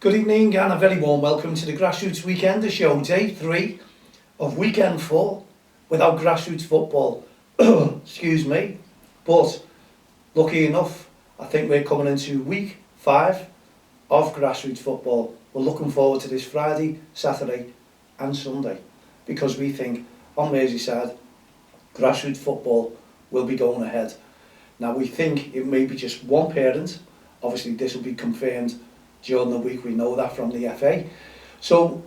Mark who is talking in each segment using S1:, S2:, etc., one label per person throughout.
S1: Good evening and a very warm welcome to the Grassroots Weekend, the show day 3 of weekend 4 without grassroots football. Excuse me. But lucky enough, I think we're coming into week 5 of grassroots football. We're looking forward to this Friday, Saturday and Sunday because we think on Merseyside grassroots football will be going ahead. Now we think it may be just one parent. Obviously this will be confirmed during the week, we know that from the FA. So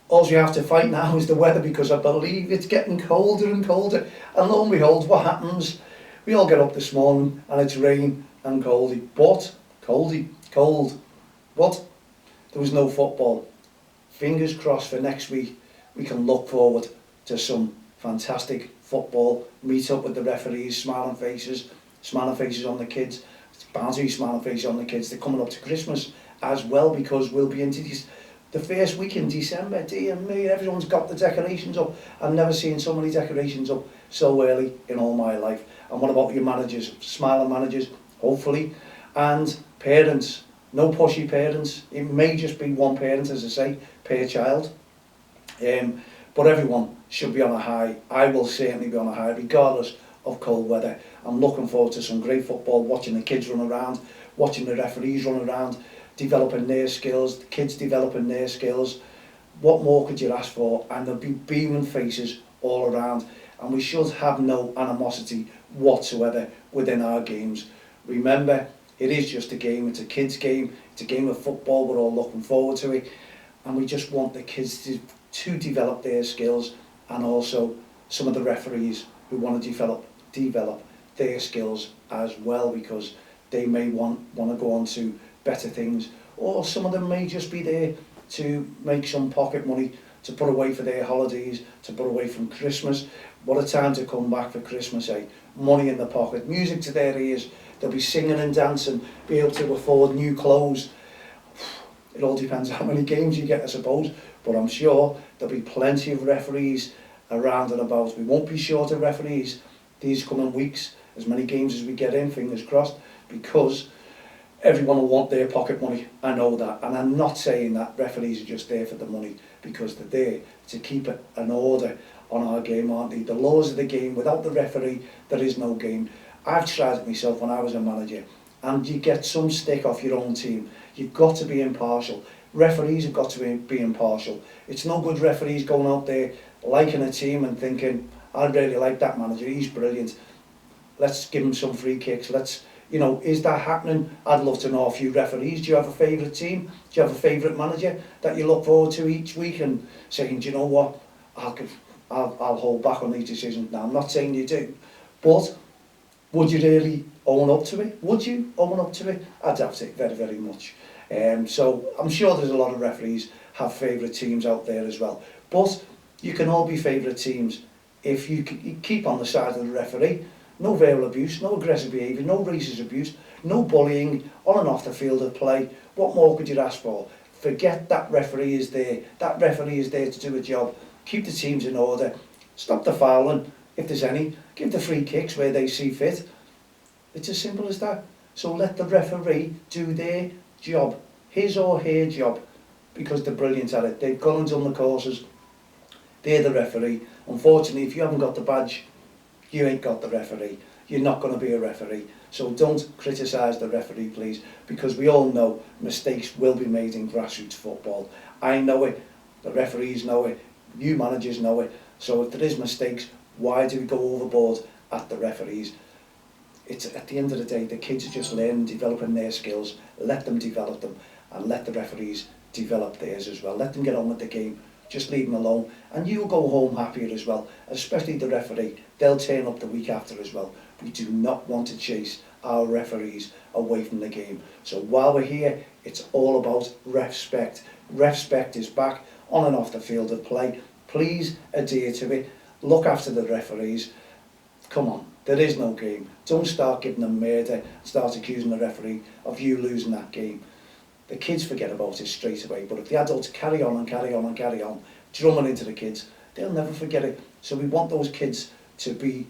S1: all you have to fight now is the weather, because I believe it's getting colder and colder. And lo and behold, what happens? We all get up this morning and it's rain and cold. But there was no football. Fingers crossed for next week we can look forward to some fantastic football, meet up with the referees, smiling faces on the kids. Bound to be smiling faces on the kids. They're coming up to Christmas as well, because we'll be into the first week in December. Dear me, everyone's got the decorations up. I've never seen so many decorations up so early in all my life. And what about your managers, smiling managers, hopefully, and parents? No pushy parents. It may just be one parent, as I say, per child. But everyone should be on a high. I will certainly be on a high, regardless of cold weather. I'm looking forward to some great football, watching the kids run around, watching the referees run around, developing their skills, the kids developing their skills. What more could you ask for? And there'll be beaming faces all around, and we should have no animosity whatsoever within our games. Remember, it is just a game, it's a kids game, it's a game of football, we're all looking forward to it, and we just want the kids to develop their skills, and also some of the referees who want to develop their skills as well, because they may want to go on to better things, or some of them may just be there to make some pocket money to put away for their holidays, to put away from Christmas. What a time to come back for Christmas, eh? Money in the pocket, music to their ears, they'll be singing and dancing, be able to afford new clothes. It all depends how many games you get, I suppose, but I'm sure there'll be plenty of referees around and about. We won't be short of referees these coming weeks, as many games as we get in, fingers crossed, because everyone will want their pocket money. I know that, and I'm not saying that referees are just there for the money, because they're there to keep an order on our game, aren't they? The laws of the game, without the referee there is no game. I've tried it myself when I was a manager, and you get some stick off your own team. You've got to be impartial. Referees have got to be impartial. It's no good referees going out there liking a team and thinking, I really like that manager, he's brilliant, let's give him some free kicks, is that happening? I'd love to know a few referees. Do you have a favourite team? Do you have a favourite manager that you look forward to each week and saying, do you know what, I'll hold back on these decisions now? I'm not saying you do, but would you really own up to it? Would you own up to it? I doubt it very, very much. So I'm sure there's a lot of referees have favourite teams out there as well. But you can all be favourite teams if you keep on the side of the referee. No verbal abuse, no aggressive behaviour, no racist abuse, no bullying on and off the field of play. What more could you ask for? Forget that referee is there. That referee is there to do a job. Keep the teams in order. Stop the fouling, if there's any. Give the free kicks where they see fit. It's as simple as that. So let the referee do their job, his or her job, because they're brilliant at it. They've gone and done the courses. They're the referee. Unfortunately, if you haven't got the badge, you ain't got the referee. You're not going to be a referee. So don't criticise the referee, please, because we all know mistakes will be made in grassroots football. I know it, the referees know it, you managers know it. So if there is mistakes, why do we go overboard at the referees? It's at the end of the day, the kids are just learning, developing their skills. Let them develop them, and let the referees develop theirs as well. Let them get on with the game. Just leave them alone, and you'll go home happier as well, especially the referee. They'll turn up the week after as well. We do not want to chase our referees away from the game. So while we're here, it's all about REFspect. REFspect is back on and off the field of play. Please adhere to it. Look after the referees. Come on, there is no game. Don't start giving them murder, start accusing the referee of you losing that game. The kids forget about it straight away, but if the adults carry on and carry on and carry on, drumming into the kids, they'll never forget it. So we want those kids to be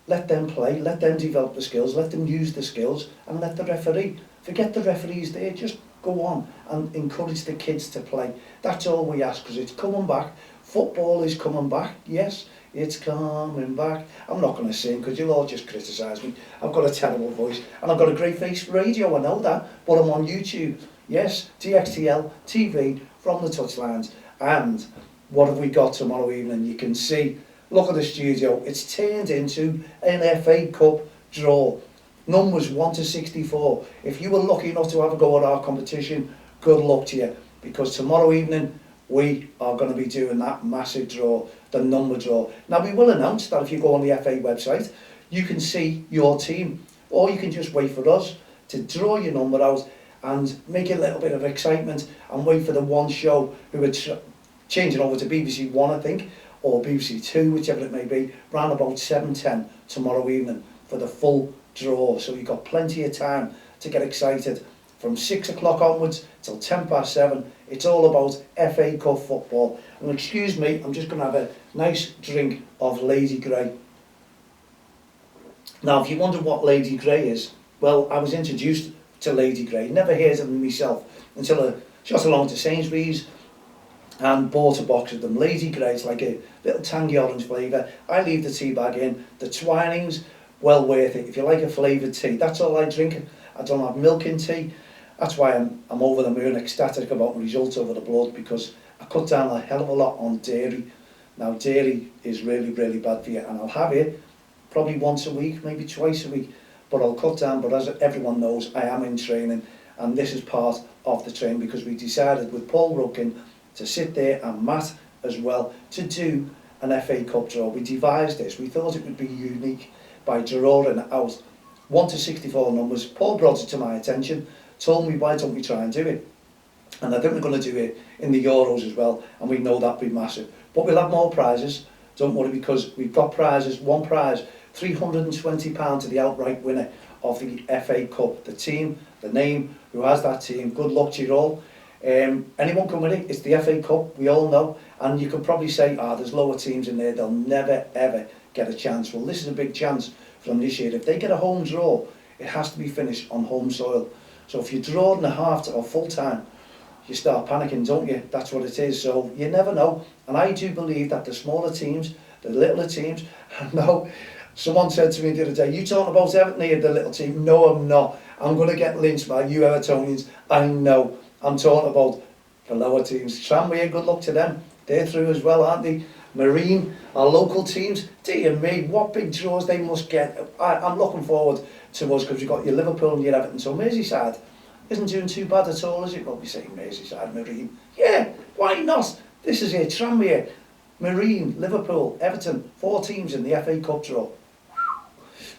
S1: Let them play, let them develop the skills, let them use the skills, and let the referee Forget the referees there, just go on and encourage the kids to play. That's all we ask, because it's coming back. Football is coming back, yes, it's coming back. I'm not going to sing because you'll all just criticise me. I've got a terrible voice and I've got a great face for radio, I know that, but I'm on YouTube. Yes, DXTL TV from the touchlines. And what have we got tomorrow evening? You can see, look at the studio, it's turned into an FA Cup draw. Numbers 1 to 64. If you were lucky enough to have a go at our competition, good luck to you, because tomorrow evening we are going to be doing that massive draw, the number draw. Now we will announce that if you go on the FA website, you can see your team, or you can just wait for us to draw your number out and make it a little bit of excitement and wait for the one show who are changing over to BBC One, I think, or BBC Two, whichever it may be, round about 7:10 tomorrow evening for the full draw. So you've got plenty of time to get excited. From 6 o'clock onwards till 7:10, it's all about FA Cup football. And excuse me, I'm just going to have a nice drink of Lady Grey. Now, if you wonder what Lady Grey is, well, I was introduced to Lady Grey, never heard of them myself until I shot along to Sainsbury's and bought a box of them. Lady Grey is like a little tangy orange flavour. I leave the tea bag in. The Twinings, well worth it. If you like a flavoured tea, that's all I drink. I don't have milk in tea. That's why I'm over the moon, ecstatic about the results over the blood, because I cut down a hell of a lot on dairy. Now dairy is really, really bad for you, and I'll have it probably once a week, maybe twice a week, but I'll cut down. But as everyone knows, I am in training, and this is part of the training, because we decided with Paul Rukin to sit there, and Matt as well, to do an FA Cup draw. We devised this. We thought it would be unique by drawing out 1 to 64 numbers. Paul brought it to my attention, told me, why don't we try and do it? And I think we're going to do it in the Euros as well, and we know that'll be massive. But we'll have more prizes, don't worry, because we've got prizes. One prize, £320 to the outright winner of the FA Cup. The team, the name, who has that team. Good luck to you all. Anyone can win it. It's the FA Cup, we all know. And you could probably say, there's lower teams in there, they'll never ever get a chance. Well, this is a big chance for them this year. If they get a home draw, it has to be finished on home soil. So if you draw in a half or full time, you start panicking, don't you? That's what it is. So you never know. And I do believe that the smaller teams, the littler teams, I know someone said to me the other day, you talking about Everton here, the little team? No, I'm not. I'm going to get lynched by you Evertonians. I know. I'm talking about the lower teams. Tranmere, good luck to them. They're through as well, aren't they? Marine, our local teams, dear me, what big draws they must get. I'm looking forward to us, because we've got your Liverpool and your Everton. So Merseyside isn't doing too bad at all, is it? Well, we say Merseyside, Marine. Yeah, why not? This is it, Tranmere, Marine, Liverpool, Everton, 4 teams in the FA Cup draw.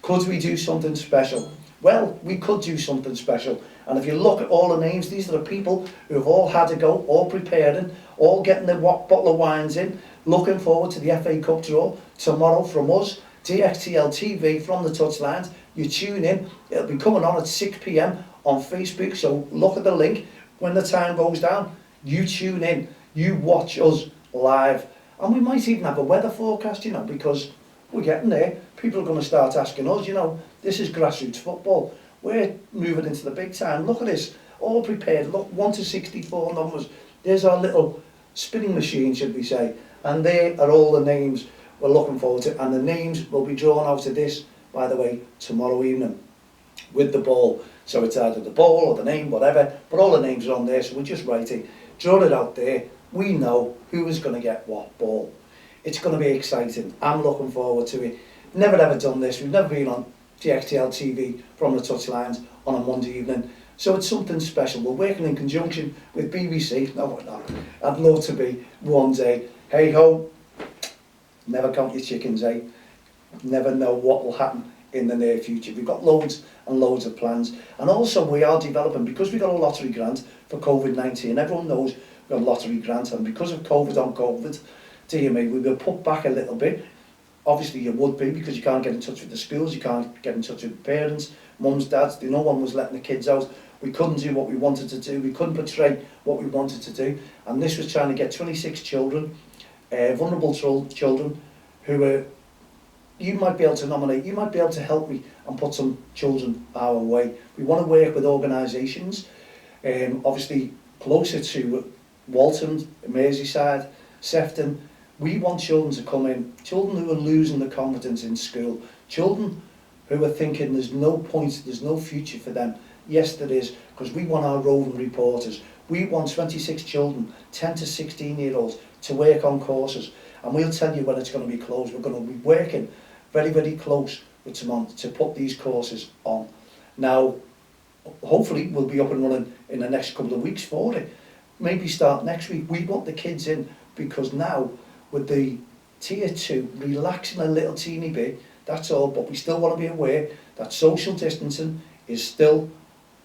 S1: Could we do something special? Well, we could do something special. And if you look at all the names, these are the people who have all had a go, all preparing, all getting their bottle of wines in, looking forward to the FA Cup draw tomorrow from us, DXTL TV from the touchlines. You tune in, it'll be coming on at 6 PM on Facebook, so look at the link. When the time goes down, you tune in, you watch us live. And we might even have a weather forecast, you know, because we're getting there. People are going to start asking us, you know, this is grassroots football. We're moving into the big time. Look at this, all prepared. Look, 1 to 64 numbers. There's our little spinning machine, should we say. And there are all the names we're looking forward to. And the names will be drawn out of this, by the way, tomorrow evening with the ball. So it's either the ball or the name, whatever. But all the names are on there, so we're just writing. Draw it out there. We know who is going to get what ball. It's going to be exciting. I'm looking forward to it. Never ever done this. We've never been on DXTL TV from the touchlines on a Monday evening. So it's something special. We're working in conjunction with BBC. No, we're not. I'd love to be one day. Hey ho, never count your chickens, eh? Never know what will happen in the near future. We've got loads and loads of plans. And also we are developing, because we got a lottery grant for COVID-19. Everyone knows we've got a lottery grant, and because of COVID on COVID, dear me, we were put back a little bit. Obviously you would be, because you can't get in touch with the schools, you can't get in touch with parents, mums, dads. No one was letting the kids out. We couldn't do what we wanted to do. We couldn't portray what we wanted to do. And this was trying to get 26 children, vulnerable children, who were you might be able to nominate, you might be able to help me and put some children our way. We want to work with organisations, obviously closer to Walton, Merseyside, Sefton. We want children to come in, children who are losing the confidence in school, children who are thinking there's no point, there's no future for them. Yes, there is, because we want our roving reporters. We want 26 children, 10 to 16-year-olds, to work on courses. And we'll tell you when it's going to be closed. We're going to be working very, very close with someone to put these courses on. Now, hopefully we'll be up and running in the next couple of weeks for it. Maybe start next week. We want the kids in, because now with the tier 2 relaxing a little teeny bit, that's all, but we still want to be aware that social distancing is still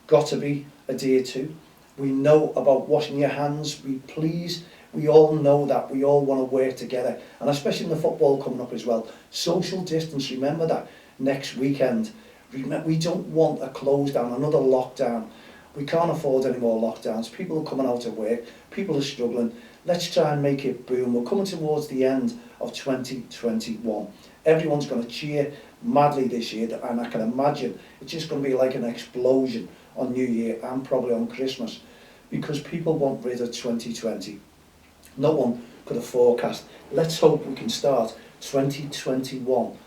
S1: got to be adhered to. We know about washing your hands. We all know that. We all want to work together, and especially in the football coming up as well. Social distance, remember that next weekend. We don't want a close down, another lockdown. We can't afford any more lockdowns. People are coming out of work, people are struggling. Let's try and make it boom. We're coming towards the end of 2021. Everyone's going to cheer madly this year, and I can imagine it's just going to be like an explosion on New Year and probably on Christmas, because people want rid of 2020. No one could have forecast. Let's hope we can start 2021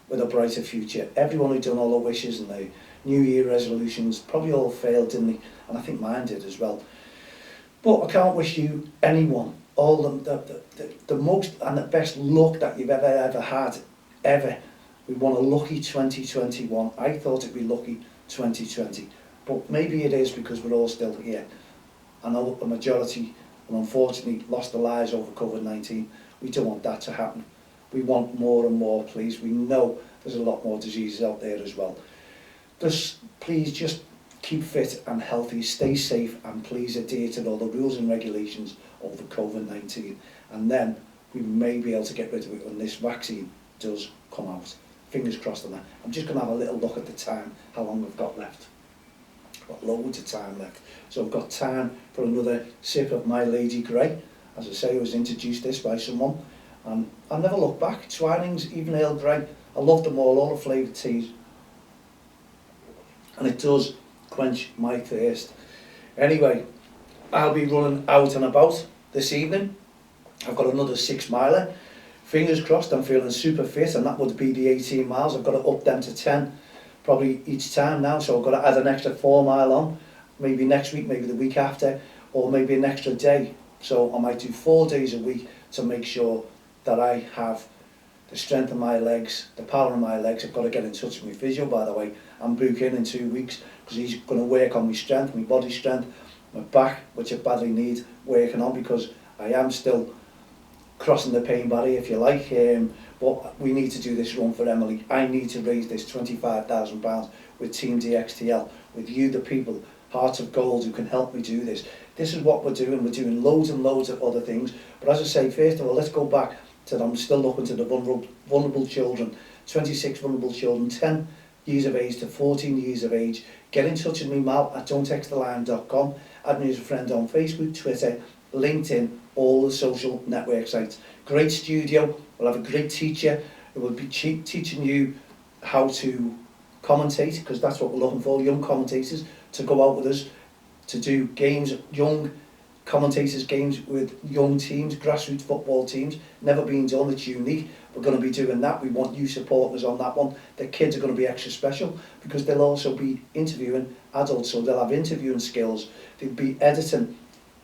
S1: with a brighter future. Everyone who done all the wishes and the New Year resolutions probably all failed, didn't they? And I think mine did as well. But I can't wish you, anyone, all the most and the best luck that you've ever had, ever. We want a lucky 2021. I thought it'd be lucky 2020, but maybe it is because we're all still here. I know a majority, and unfortunately, lost their lives over COVID-19. We don't want that to happen. We want more and more, please. We know there's a lot more diseases out there as well. Please just keep fit and healthy, stay safe, and please adhere to all the rules and regulations over COVID-19. And then we may be able to get rid of it when this vaccine does come out. Fingers crossed on that. I'm just going to have a little look at the time, how long we've got left. Got loads of time left. So I've got time for another sip of my Lady Grey. As I say, I was introduced this by someone. And I never look back. Twinings, even Earl Grey. I love them all the flavoured teas. And it does quench my thirst. Anyway, I'll be running out and about this evening. I've got another 6 miler. Fingers crossed, I'm feeling super fit, and that would be the 18 miles. I've got to up them to 10 probably each time now, so I've got to add an extra 4 mile on, maybe next week, maybe the week after, or maybe an extra day. So I might do 4 days a week to make sure that I have the strength of my legs, the power of my legs. I've got to get in touch with my physio, by the way. I'm booking in 2 weeks, because he's going to work on my strength, my body strength, my back, which I badly need working on, because I am still crossing the pain barrier, if you like. But we need to do this run for Emily. I need to raise this £25,000 with Team DXTL, with you, the people, Hearts of Gold, who can help me do this. This is what we're doing. We're doing loads and loads of other things. But as I say, first of all, let's go back to I'm still looking to the vulnerable children, 26 vulnerable children, 10 years of age to 14 years of age. Get in touch with me, Mal, at don'ttexttheline.com. Add me as a friend on Facebook, Twitter, LinkedIn, all the social network sites. Great studio. We'll have a great teacher who will be teaching you how to commentate, because that's what we're looking for, young commentators to go out with us to do games, young commentators games with young teams, grassroots football teams. Never been done, it's unique. We're going to be doing that. We want you supporting us on that one. The kids are going to be extra special, because they'll also be interviewing adults, so they'll have interviewing skills, they'll be editing.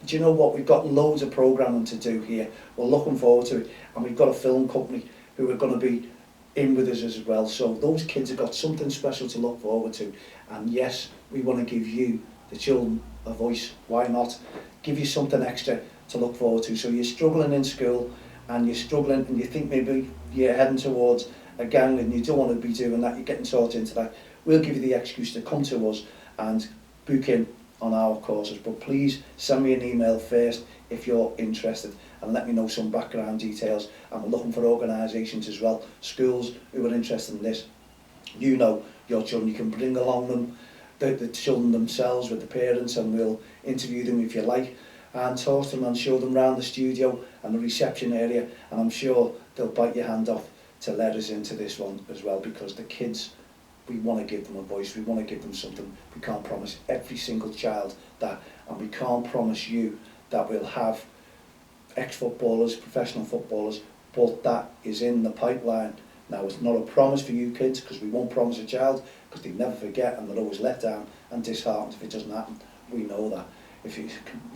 S1: Do you know what? We've got loads of programming to do here. We're looking forward to it, and we've got a film company who are going to be in with us as well. So those kids have got something special to look forward to. And yes, we want to give you, the children, a voice. Why not? Give you something extra to look forward to. So you're struggling in school, and you're struggling, and you think maybe you're heading towards a gang and you don't want to be doing that, you're getting sorted into that. We'll give you the excuse to come to us and book in on our courses. But please send me an email first if you're interested, and let me know some background details. And we're looking for organisations as well, schools who are interested in this. You know your children, you can bring along them, the children themselves with the parents, and we'll interview them if you like, and talk to them and show them around the studio and the reception area, and I'm sure they'll bite your hand off to let us into this one as well, because the kids, we want to give them a voice, we want to give them something. We can't promise every single child that, and we can't promise you that we'll have ex-footballers, professional footballers, but that is in the pipeline. Now, it's not a promise for you kids, because we won't promise a child, because they never forget and they're always let down and disheartened if it doesn't happen. We know that. If you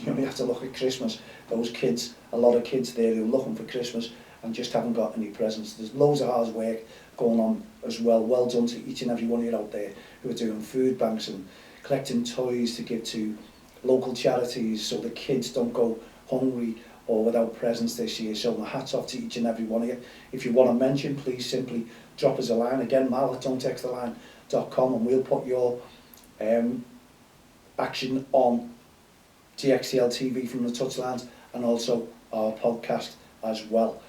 S1: only have to look at Christmas, those kids, a lot of kids there who are looking for Christmas and just haven't got any presents. There's loads of hard work going on as well. Well done to each and every one of you out there who are doing food banks and collecting toys to give to local charities so the kids don't go hungry or without presents this year. So my hat's off to each and every one of you. If you want to mention, please simply drop us a line. Again, mal@don'ttexttheline.com, and we'll put your action on GXTL TV from the touchlands and also our podcast as well.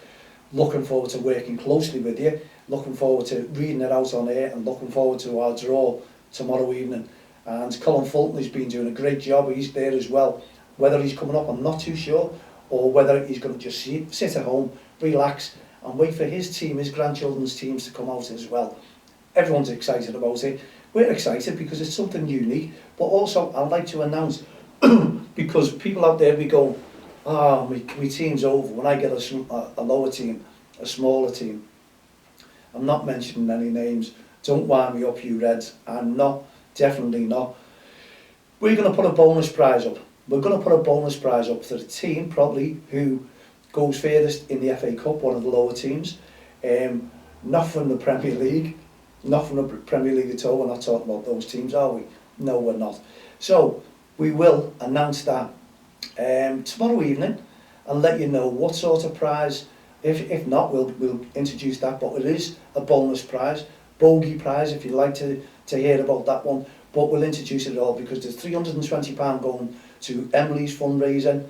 S1: Looking forward to working closely with you, looking forward to reading it out on air, and looking forward to our draw tomorrow evening. And Colin Fulton has been doing a great job, he's there as well. Whether he's coming up, I'm not too sure, or whether he's going to just sit at home, relax and wait for his team, his grandchildren's teams to come out as well. Everyone's excited about it. We're excited because it's something unique, but also I'd like to announce, because people out there be going, my team's over. When I get a lower team, a smaller team, I'm not mentioning any names, don't wind me up you Reds, I'm not, definitely not. We're going to put a bonus prize up. We're going to put a bonus prize up for the team probably who goes furthest in the FA Cup, one of the lower teams. Not from the Premier League, not from the Premier League at all. We're not talking about those teams, are we? No, we're not. So we will announce that tomorrow evening and let you know what sort of prize. If not, we'll introduce that, but it is a bonus prize, bogey prize if you'd like to hear about that one. But we'll introduce it all because there's £320 going to Emily's fundraising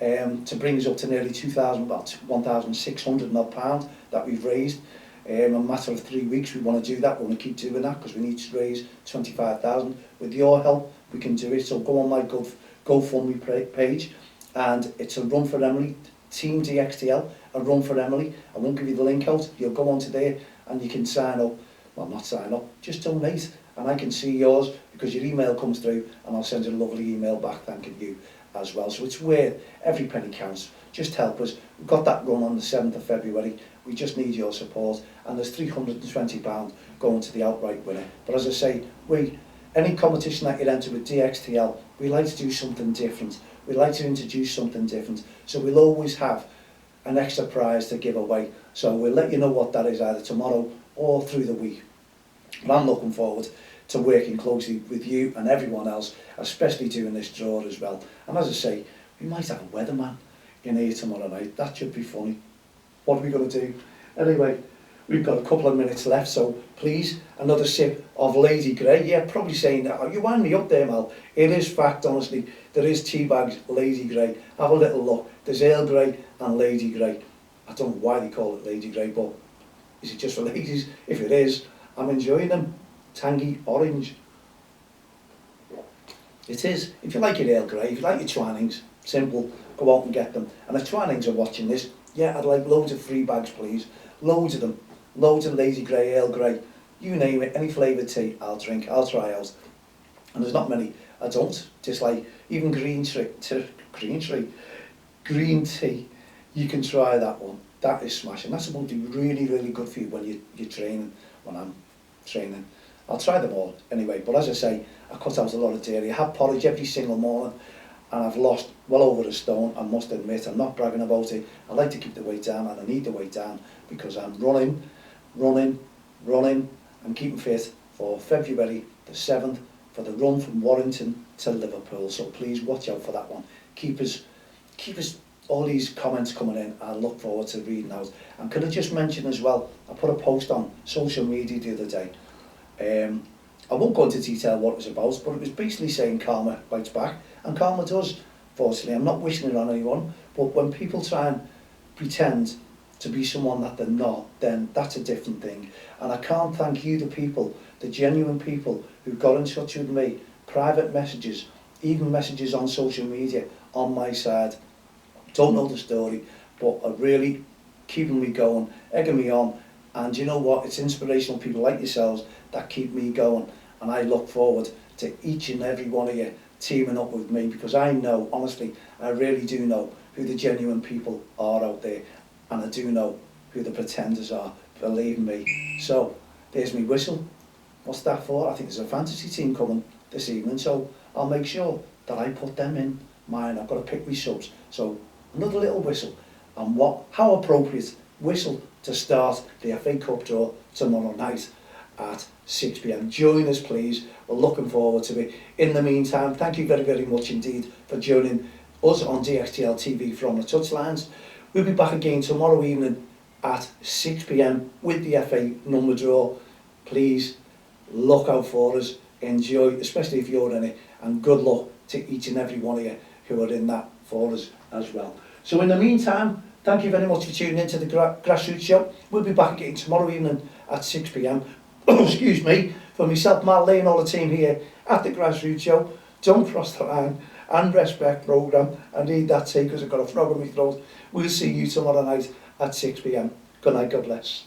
S1: to bring us up to nearly £1,600 odd that we've raised. In a matter of 3 weeks we want to do that. We want to keep doing that because we need to raise 25,000. With your help we can do it. So go on my GoFundMe page, and it's a Run for Emily, Team DXTL, a Run for Emily. I won't give you the link out. You'll go onto there and you can sign up. Well, not sign up, just donate, and I can see yours because your email comes through and I'll send you a lovely email back thanking you as well. So it's worth every penny counts. Just help us. We've got that run on the 7th of February. We just need your support, and there's £320 going to the outright winner. But as I say, any competition that you enter with DXTL, we like to do something different. We like to introduce something different. So we'll always have an extra prize to give away. So we'll let you know what that is either tomorrow or through the week. And I'm looking forward to working closely with you and everyone else, especially doing this draw as well. And as I say, we might have a weatherman in here tomorrow night. That should be funny. What are we going to do? Anyway, we've got a couple of minutes left, so please, another sip of Lady Grey. Yeah, probably saying that. Oh, you wind me up there, Mal. It is fact, honestly. There is tea bags, Lady Grey. Have a little look. There's Earl Grey and Lady Grey. I don't know why they call it Lady Grey, but is it just for ladies? If it is, I'm enjoying them. Tangy orange. It is. If you like your Earl Grey, if you like your Twinings, simple, go out and get them. And if Twinings are watching this, yeah, I'd like loads of free bags, please. Loads of them. Loads of Lady Grey, Earl Grey. You name it, any flavoured tea, I'll drink, I'll try out. And there's not many I don't dislike. Even green tea, you can try that one. That is smashing. That's supposed to be really, really good for you when you're training, when I'm training. I'll try them all anyway, but as I say, I cut out a lot of dairy. I have porridge every single morning, and I've lost well over a stone, I must admit. I'm not bragging about it. I like to keep the weight down, and I need the weight down because I'm running. I'm keeping fit for February the 7th for the run from Warrington to Liverpool. So please watch out for that one. Keep us all these comments coming in. I look forward to reading out. And could I just mention as well, I put a post on social media the other day. I won't go into detail what it was about, but it was basically saying karma bites back, and karma does, fortunately. I'm not wishing it on anyone, but when people try and pretend to be someone that they're not, then that's a different thing. And I can't thank you, the people, the genuine people who got in touch with me, private messages, even messages on social media, on my side. Don't know the story, but are really keeping me going, egging me on, And you know what, it's inspirational people like yourselves that keep me going, and I look forward to each and every one of you teaming up with me, because I know, honestly, I really do know who the genuine people are out there, and I do know who the pretenders are, believe me. So there's me whistle. What's that for? I think there's a fantasy team coming this evening, so I'll make sure that I put them in mine. I've got to pick my subs. So another little whistle, and how appropriate whistle to start the FA Cup draw tomorrow night at 6 p.m. Join us, please. We're looking forward to it. In the meantime, thank you very, very much indeed for joining us on DXTL TV from the touchlines. We'll be back again tomorrow evening at 6 p.m. with the FA number draw. Please look out for us. Enjoy, especially if you're in it, and good luck to each and every one of you who are in that for us as well. So in the meantime, thank you very much for tuning into the Grassroots show. We'll be back again tomorrow evening at 6 p.m. Excuse me, for myself, Matt Lee, and all the team here at the Grassroots show. Don't cross the line and respect programme. I need that tea because I've got a frog in my throat. We'll see you tomorrow night at 6 p.m. Good night, God bless.